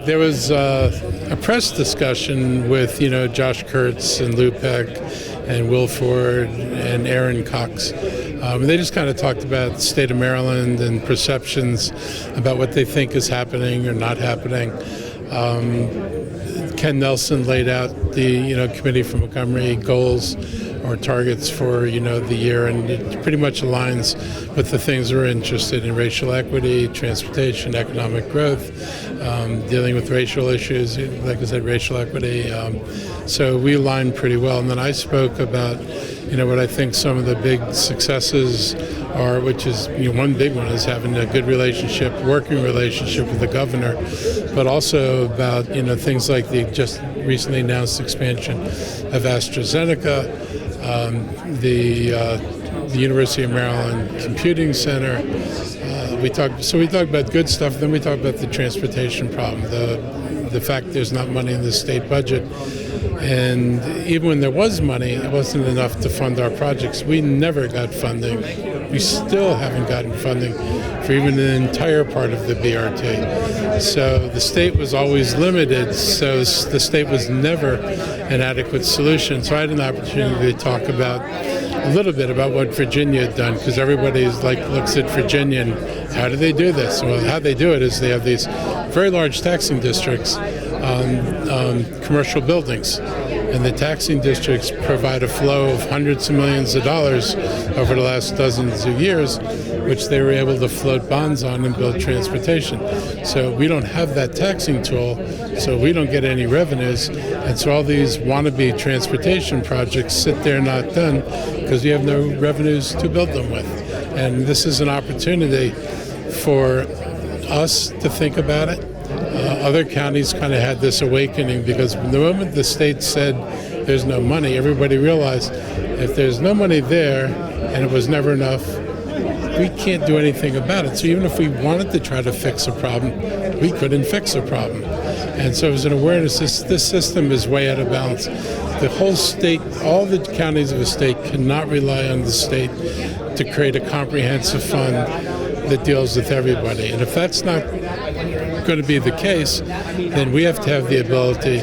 There was a press discussion with, Josh Kurtz and Lou Peck and Will Ford and Aaron Cox. They just kind of talked about the state of Maryland and perceptions about what they think is happening or not happening. Ken Nelson laid out the, Committee for Montgomery goals or targets for, the year, and it pretty much aligns with the things we're interested in: racial equity, transportation, economic growth, dealing with racial issues, like I said, racial equity. So we align pretty well. And then I spoke about, what I think some of the big successes are, which is, one big one is having a good relationship, working relationship with the governor, but also about, things like the just recently announced expansion of AstraZeneca, the University of Maryland Computing Center. We talked about good stuff. Then we talked about the transportation problem, the fact there's not money in the state budget. And even when there was money, it wasn't enough to fund our projects. We never got funding. We still haven't gotten funding for even an entire part of the BRT. So the state was always limited, so the state was never an adequate solution. So I had an opportunity to talk about a little bit about what Virginia had done, because everybody looks at Virginia and how do they do this? Well, how they do it is they have these very large taxing districts on commercial buildings. And the taxing districts provide a flow of hundreds of millions of dollars over the last dozens of years, which they were able to float bonds on and build transportation. So we don't have that taxing tool, so we don't get any revenues. And so all these wannabe transportation projects sit there not done because you have no revenues to build them with. And this is an opportunity for us to think about it. Other counties kind of had this awakening because the moment the state said there's no money, everybody realized if there's no money there and it was never enough, we can't do anything about it. So even if we wanted to try to fix a problem, we couldn't fix a problem. And so it was an awareness, this system is way out of balance. The whole state, all the counties of the state cannot rely on the state to create a comprehensive fund that deals with everybody. And if that's not going to be the case, then we have to have the ability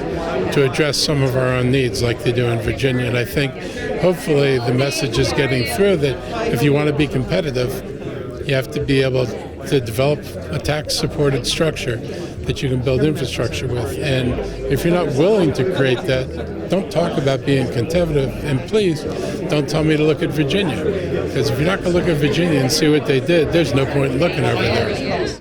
to address some of our own needs like they do in Virginia. And I think hopefully the message is getting through that if you want to be competitive, you have to be able to develop a tax-supported structure that you can build infrastructure with. And if you're not willing to create that, don't talk about being competitive. And please don't tell me to look at Virginia, because if you're not going to look at Virginia and see what they did, there's no point in looking over there.